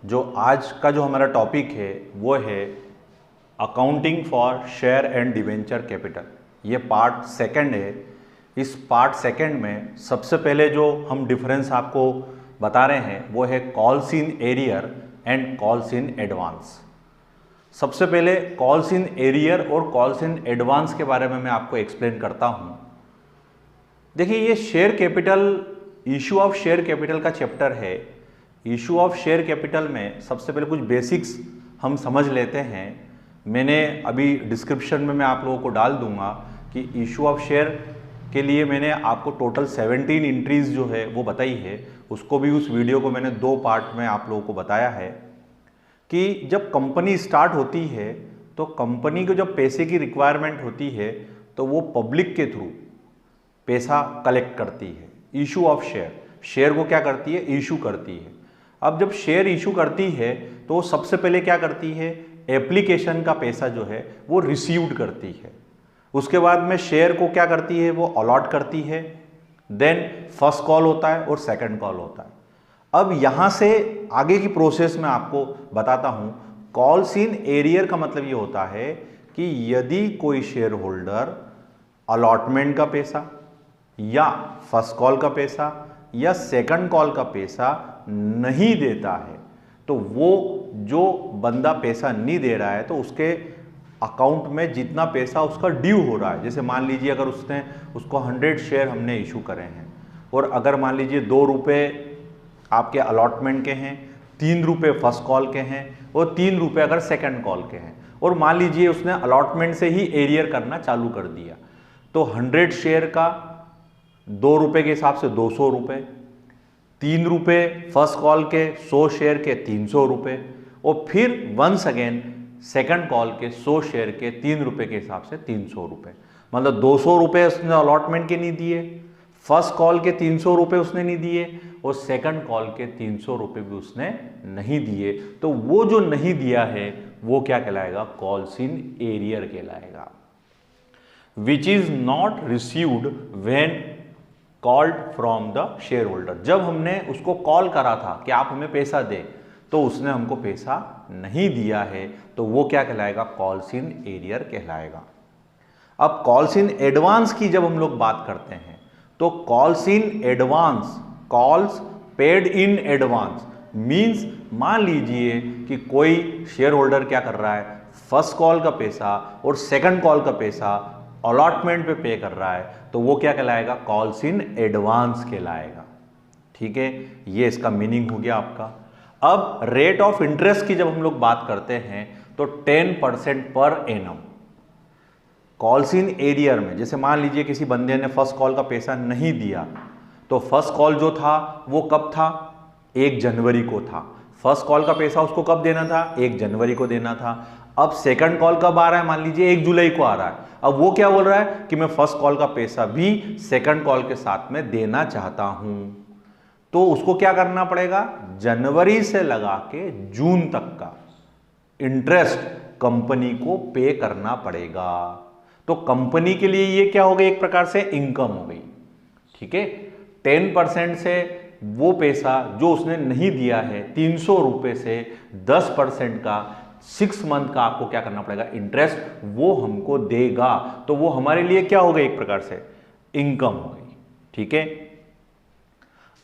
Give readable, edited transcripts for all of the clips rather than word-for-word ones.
जो आज का जो हमारा टॉपिक है वो है accounting for share and debenture capital. ये पार्ट सेकंड है। इस पार्ट सेकंड में सबसे पहले जो हम डिफरेंस आपको बता रहे हैं वो है calls in arrear and calls in advance. सबसे पहले कॉल्स इन एरियर और कॉल्स इन एडवांस के बारे में मैं आपको एक्सप्लेन करता हूँ। देखिए, ये share capital, issue of share capital का चैप्टर है। इशू ऑफ शेयर कैपिटल में सबसे पहले कुछ बेसिक्स हम समझ लेते हैं। मैंने अभी डिस्क्रिप्शन में मैं आप लोगों को डाल दूंगा कि इशू ऑफ शेयर के लिए मैंने आपको टोटल 17 एंट्रीज जो है वो बताई है। उसको भी, उस वीडियो को मैंने 2 पार्ट में आप लोगों को बताया है कि जब कंपनी स्टार्ट होती है तो कंपनी को जब पैसे की रिक्वायरमेंट होती है तो वो पब्लिक के थ्रू पैसा कलेक्ट करती है। इशू ऑफ शेयर, शेयर को क्या करती है, इशू करती है। अब जब शेयर इशू करती है तो सबसे पहले क्या करती है, एप्लीकेशन का पैसा जो है वो रिसीव्ड करती है। उसके बाद में शेयर को क्या करती है, वो अलॉट करती है। देन फर्स्ट कॉल होता है और सेकंड कॉल होता है। अब यहां से आगे की प्रोसेस में आपको बताता हूं। कॉल्स इन एरियर का मतलब ये होता है कि यदि कोई शेयर होल्डर अलॉटमेंट का पैसा या फर्स्ट कॉल का पैसा या सेकंड कॉल का पैसा नहीं देता है तो वो जो बंदा पैसा नहीं दे रहा है तो उसके अकाउंट में जितना पैसा उसका ड्यू हो रहा है, जैसे मान लीजिए अगर उसको 100 शेयर हमने इशू करे हैं और अगर मान लीजिए 2 रुपये आपके अलॉटमेंट के हैं, 3 रुपये फर्स्ट कॉल के हैं और 3 रुपये अगर सेकंड कॉल के हैं, और मान लीजिए उसने अलॉटमेंट से ही एरियर करना चालू कर दिया तो 100 शेयर का 2 रुपये के हिसाब से 200 रुपये, 3 रुपये फर्स्ट कॉल के 100 शेयर के 300 रुपये और फिर वंस अगेन सेकंड कॉल के 100 शेयर के 3 रुपये के हिसाब से 300 रुपये। मतलब 200 रुपये उसने अलॉटमेंट के नहीं दिए, फर्स्ट कॉल के 300 रुपये उसने नहीं दिए और सेकंड कॉल के 300 रुपये भी उसने नहीं दिए। तो वो जो नहीं दिया है वो क्या कहलाएगा, कॉल्स इन एरियर कहलाएगा। Which is not received when called from the share holder. जब हमने उसको कॉल करा था कि आप हमें पैसा दें तो उसने हमको पैसा नहीं दिया है तो वो क्या कहलाएगा, कॉल्स इन एरियर कहलाएगा। अब कॉल्स इन एडवांस की जब हम लोग बात करते हैं तो calls in advance, calls paid in advance means, मान लीजिए कि कोई शेयर होल्डर क्या कर रहा है, फर्स्ट कॉल का पैसा और सेकंड कॉल का पैसा अलॉटमेंट पे कर रहा है तो वो क्या कहलाएगा, कॉल्स इन एडवांस कहलाएगा। ठीक है, ये इसका मीनिंग हो गया आपका। अब रेट ऑफ इंटरेस्ट की जब हम लोग बात करते हैं तो 10% per annum calls in arrear में, जैसे मान लीजिए किसी बंदे ने फर्स्ट कॉल का पैसा नहीं दिया तो फर्स्ट कॉल जो था वो कब था, 1 जनवरी को था। फर्स्ट कॉल का पैसा उसको कब देना था, 1 जनवरी को देना था। अब सेकंड कॉल कब आ रहा है, मान लीजिए 1 जुलाई को आ रहा है। अब वो क्या बोल रहा है कि मैं फर्स्ट कॉल का पैसा भी सेकंड कॉल के साथ में देना चाहता हूं, तो उसको क्या करना पड़ेगा, जनवरी से लगा के जून तक का इंटरेस्ट कंपनी को पे करना पड़ेगा। तो कंपनी के लिए ये क्या हो गई, एक प्रकार से इनकम हो गई। ठीक है, 10% से वो पैसा जो उसने नहीं दिया है 300 रुपये से 10% का 6 मंथ का आपको क्या करना पड़ेगा, इंटरेस्ट वो हमको देगा। तो वो हमारे लिए क्या हो गई, एक प्रकार से इनकम हो गई। ठीक है,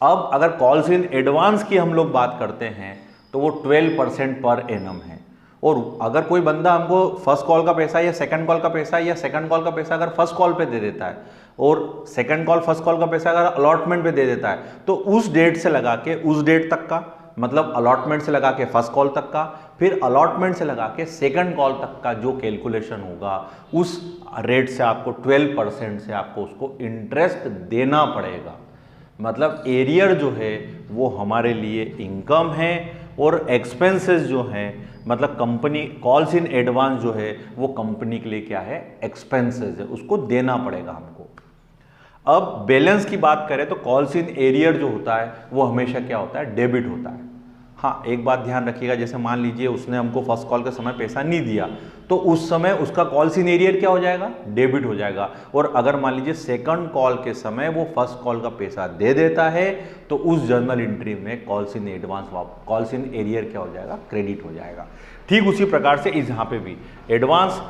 अब अगर कॉल्स इन एडवांस की हम लोग बात करते हैं तो वो 12% पर एनम है। और अगर कोई बंदा हमको फर्स्ट कॉल का पैसा या सेकंड कॉल का पैसा या सेकंड कॉल का पैसा अगर फर्स्ट कॉल पे दे देता है और सेकंड कॉल फर्स्ट कॉल का पैसा अगर अलॉटमेंट पे दे देता है तो उस डेट से लगा के उस डेट तक का, मतलब अलॉटमेंट से लगा के फर्स्ट कॉल तक का, फिर अलॉटमेंट से लगा के सेकंड कॉल तक का जो कैलकुलेशन होगा उस रेट से आपको 12% से आपको उसको इंटरेस्ट देना पड़ेगा। मतलब एरियर जो है वो हमारे लिए इनकम है और एक्सपेंसेस जो हैं, मतलब कंपनी कॉल्स इन एडवांस जो है वो कंपनी के लिए क्या है, एक्सपेंसेस है, उसको देना पड़ेगा हमको। अब बैलेंस की बात करें तो कॉल्स इन एरियर जो होता है वो हमेशा क्या होता है, डेबिट होता है। हाँ, एक बात ध्यान रखिएगा, जैसे मान लीजिए उसने हमको फर्स्ट कॉल के समय पैसा नहीं दिया, तो उस समय उसका कॉल्स इन एरियर क्या हो जाएगा, डेबिट हो जाएगा। और अगर मान लीजिए सेकंड कॉल के समय वो फर्स्ट कॉल का पैसा दे देता है, तो उस जर्नल एंट्री में calls in advance calls in arrear क्या हो जाएगा, क्रेडिट हो जाएगा। ठीक उसी प्रकार से इस यहाँ पे भी एडवांस,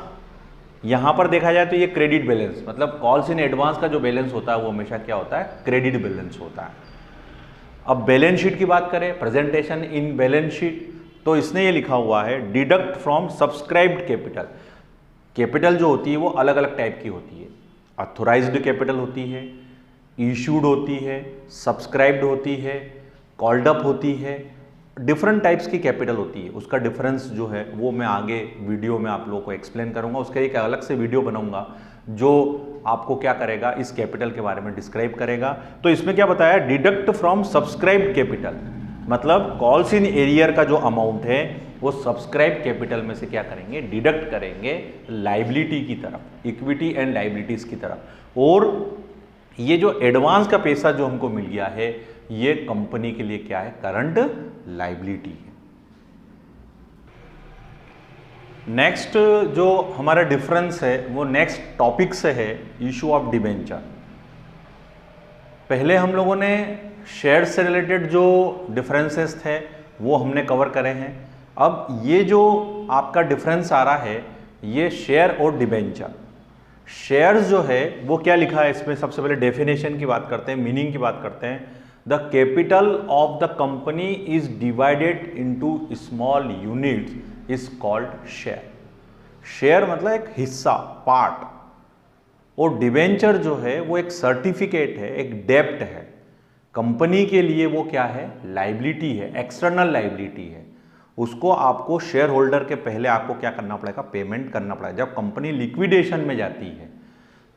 यहाँ पर देखा जाए तो ये क्रेडिट बैलेंस, मतलब कॉल्स इन एडवांस का जो बैलेंस होता है वो हमेशा क्या होता है, क्रेडिट बैलेंस होता है। अब बैलेंस शीट की बात करें, प्रेजेंटेशन इन बैलेंस शीट, तो इसने ये लिखा हुआ है deduct from subscribed capital. Capital जो होती है वो अलग अलग टाइप की होती है, ऑथोराइज्ड कैपिटल होती है, इशूड होती है, सब्सक्राइब्ड होती है, कॉल्ड अप होती है, डिफरेंट टाइप्स की कैपिटल होती है। उसका डिफरेंस जो है वो मैं आगे वीडियो में आप लोगों को एक्सप्लेन करूंगा, उसका एक अलग से वीडियो बनाऊंगा जो आपको क्या करेगा, इस कैपिटल के बारे में डिस्क्राइब करेगा। तो इसमें क्या बताया, डिडक्ट फ्रॉम सब्सक्राइब्ड कैपिटल, मतलब कॉल्स इन एरियर का जो अमाउंट है वो सब्सक्राइब कैपिटल में से क्या करेंगे, डिडक्ट करेंगे लाइबिलिटी की तरफ, इक्विटी एंड लाइबिलिटीज की तरफ। और ये जो एडवांस का पैसा जो हमको मिल गया है, ये कंपनी के लिए क्या है, करंट लाइबिलिटी है। नेक्स्ट जो हमारा डिफरेंस है वो नेक्स्ट टॉपिक से है, इशू ऑफ डिबेंचर। पहले हम लोगों ने शेयर से रिलेटेड जो डिफरेंसेस थे वो हमने कवर करे हैं। अब ये जो आपका डिफरेंस आ रहा है, ये शेयर और डिबेंचर। शेयर्स जो है वो क्या लिखा है इसमें, सबसे पहले डेफिनेशन की बात करते हैं, मीनिंग की बात करते हैं। The capital of the company is divided into small units is called share. Share मतलब एक हिस्सा, पार्ट, और डिबेंचर जो है वो एक सर्टिफिकेट है, एक डेब्ट है। कंपनी के लिए वो क्या है, लाइबिलिटी है, एक्सटर्नल लाइबिलिटी है। उसको आपको शेयर होल्डर के पहले आपको क्या करना पड़ेगा, पेमेंट करना पड़ेगा। जब कंपनी लिक्विडेशन में जाती है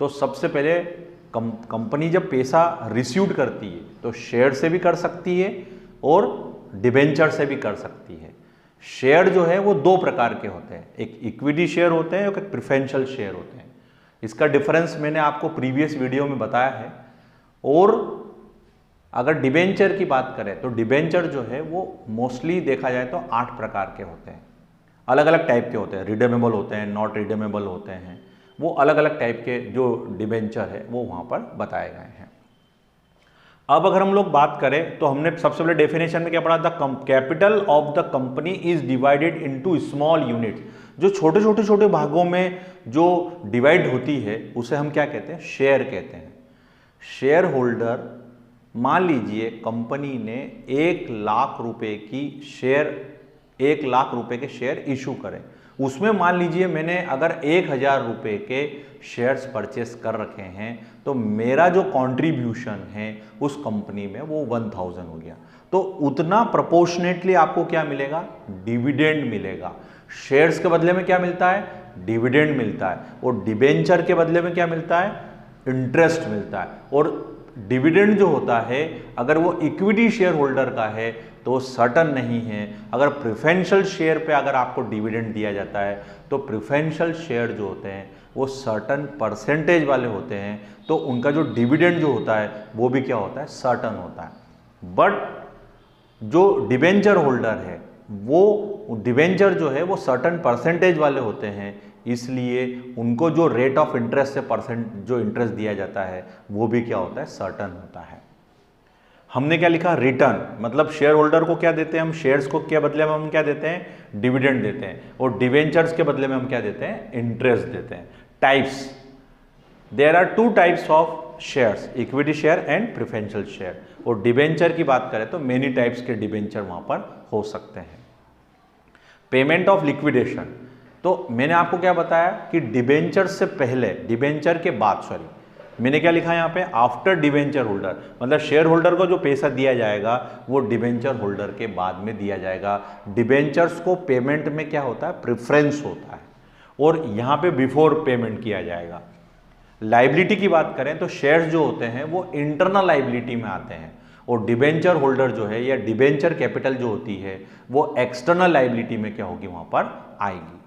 तो सबसे पहले कंपनी जब पैसा रिसीव करती है तो शेयर से भी कर सकती है और डिबेंचर से भी कर सकती है। शेयर जो है वो दो प्रकार के होते हैं, एक इक्विटी शेयर होते हैं, एक प्रेफरेंशियल शेयर होते हैं। इसका डिफरेंस मैंने आपको प्रीवियस वीडियो में बताया है। और अगर डिबेंचर की बात करें तो डिबेंचर जो है वो मोस्टली देखा जाए तो 8 प्रकार के होते हैं, अलग अलग टाइप के होते हैं। रिडेमेबल होते हैं, नॉट रिडेमेबल होते हैं, वो अलग अलग टाइप के जो डिबेंचर है वो वहाँ पर बताए गए हैं। अब अगर हम लोग बात करें तो हमने सबसे पहले डेफिनेशन में क्या पढ़ा था, capital of the company is divided into small units. जो छोटे छोटे छोटे भागों में जो डिवाइड होती है उसे हम क्या कहते हैं, शेयर कहते हैं। शेयर होल्डर, मान लीजिए कंपनी ने 1 लाख रुपए की शेयर, 1 लाख रुपए के शेयर इशू करें, उसमें मान लीजिए मैंने अगर 1000 रुपए के शेयर्स परचेस कर रखे हैं तो मेरा जो कंट्रीब्यूशन है उस कंपनी में वो 1000 हो गया। तो उतना प्रोपोर्शनेटली आपको क्या मिलेगा, डिविडेंड मिलेगा। शेयर्स के बदले में क्या मिलता है, डिविडेंड मिलता है। और डिबेंचर के बदले में क्या मिलता है, इंटरेस्ट मिलता है। और डिविडेंड जो होता है अगर वो इक्विटी शेयर होल्डर का है तो सर्टन नहीं है। अगर प्रेफरेंशियल शेयर पे अगर आपको डिविडेंड दिया जाता है तो प्रेफरेंशियल शेयर जो होते हैं वो सर्टन परसेंटेज वाले होते हैं, तो उनका जो डिविडेंड जो होता है वो भी क्या होता है, सर्टन होता है। बट जो डिबेंचर होल्डर है वो डिबेंचर जो है वो सर्टन परसेंटेज वाले होते हैं, इसलिए उनको जो रेट ऑफ इंटरेस्ट से परसेंट जो इंटरेस्ट दिया जाता है वो भी क्या होता है, सर्टन होता है। हमने क्या लिखा, रिटर्न, मतलब शेयर होल्डर को क्या देते हैं हम, शेयर्स को क्या बदले में हम क्या देते हैं, डिविडेंड देते हैं। और डिवेंचर्स के बदले में हम क्या देते हैं, इंटरेस्ट देते हैं। Types, there are 2 types of shares, equity share and preferential share. और डिवेंचर की बात करें तो मेनी टाइप्स के डिवेंचर वहां पर हो सकते हैं। पेमेंट ऑफ लिक्विडेशन, तो मैंने आपको क्या बताया कि डिबेंचर से पहले, डिबेंचर के बाद, सॉरी मैंने क्या लिखा है यहाँ पे, आफ्टर डिबेंचर होल्डर, मतलब शेयर होल्डर को जो पैसा दिया जाएगा वो डिबेंचर होल्डर के बाद में दिया जाएगा। डिबेंचर्स को पेमेंट में क्या होता है, प्रेफरेंस होता है, और यहाँ पे बिफोर पेमेंट किया जाएगा। लाइबिलिटी की बात करें तो शेयर्स जो होते हैं वो इंटरनल लाइबिलिटी में आते हैं, और डिबेंचर होल्डर जो है या डिबेंचर कैपिटल जो होती है वो एक्सटर्नल लाइबिलिटी में क्या होगी, वहां पर आएगी।